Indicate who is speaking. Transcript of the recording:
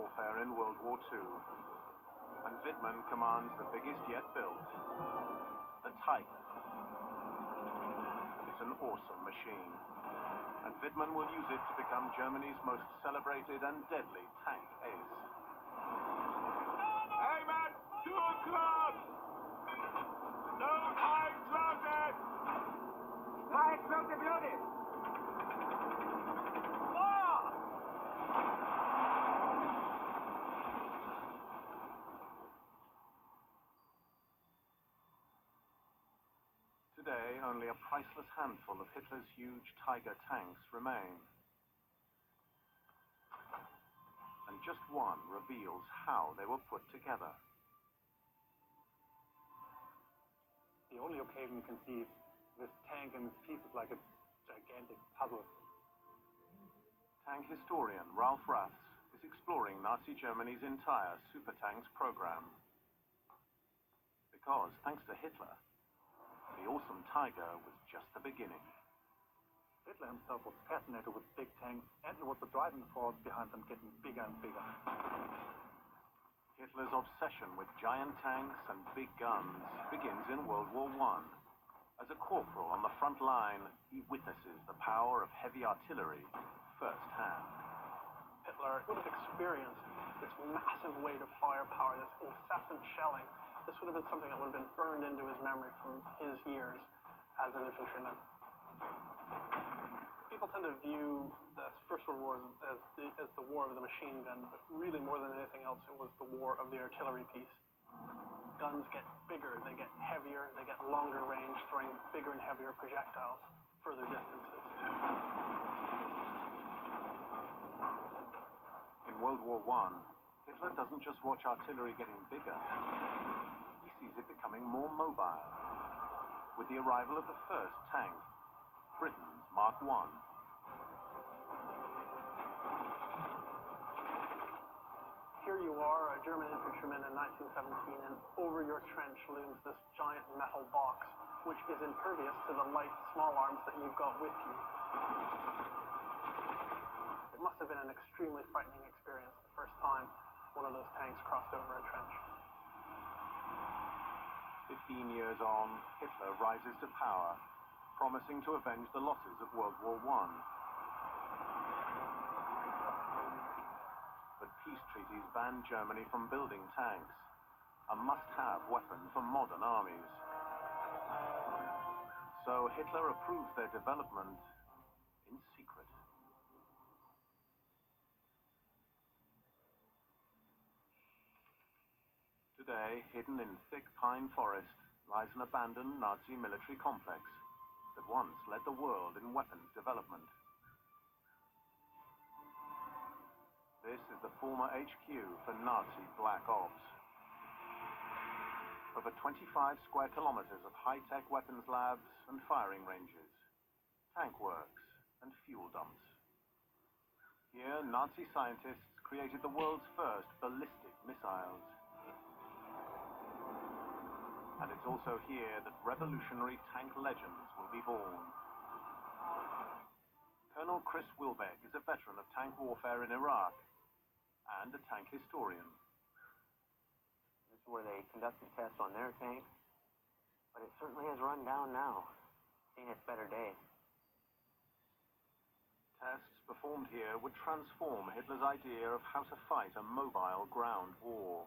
Speaker 1: warfare in World War II. And Wittmann commands the biggest yet built, the Tiger. It's an awesome machine, and Wittmann will use it to become Germany's most celebrated and deadly tank ace.
Speaker 2: Hey man, 2 o'clock! No tanks loaded!
Speaker 3: Tanks loaded!
Speaker 1: Today, only a priceless handful of Hitler's huge Tiger tanks remain. And just one reveals how they were put together.
Speaker 4: The only occasion you can see this tank and its pieces like a gigantic puzzle.
Speaker 1: Tank historian Ralph Raths is exploring Nazi Germany's entire super tanks program. Because, thanks to Hitler, the awesome Tiger was just the beginning.
Speaker 4: Hitler himself was fascinated with big tanks, and it was the driving force behind them getting bigger and bigger.
Speaker 1: Hitler's obsession with giant tanks and big guns begins in World War I. As a corporal on the front line, he witnesses the power of heavy artillery firsthand.
Speaker 5: Hitler would have experienced this massive weight of firepower, this incessant shelling. This would have been something that would have been burned into his memory from his years as an infantryman. People tend to view the First World War as the war of the machine gun, but really more than anything else, it was the war of the artillery piece. Guns get bigger, they get heavier, they get longer range, throwing bigger and heavier projectiles further distances.
Speaker 1: In World War I, Hitler doesn't just watch artillery getting bigger, he sees it becoming more mobile. With the arrival of the first tank, Britain's Mark I.
Speaker 5: Here you are, a German infantryman in 1917, and over your trench looms this giant metal box, which is impervious to the light small arms that you've got with you. It must have been an extremely frightening experience the first time one of those tanks crossed over a trench.
Speaker 1: 15 years on, Hitler rises to power, promising to avenge the losses of World War I. But peace treaties banned Germany from building tanks, a must-have weapon for modern armies. So Hitler approves their development in secret. Today, hidden in thick pine forest, lies an abandoned Nazi military complex that once led the world in weapons development. This is the former HQ for Nazi Black Ops. Over 25 square kilometers of high-tech weapons labs and firing ranges, tank works, and fuel dumps. Here, Nazi scientists created the world's first ballistic missiles. And it's also here that revolutionary tank legends will be born. Colonel Chris Wilbeck is a veteran of tank warfare in Iraq and a tank historian.
Speaker 6: This is where they conducted tests on their tanks, but it certainly has run down now, seen its better days.
Speaker 1: Tests performed here would transform Hitler's idea of how to fight a mobile ground war.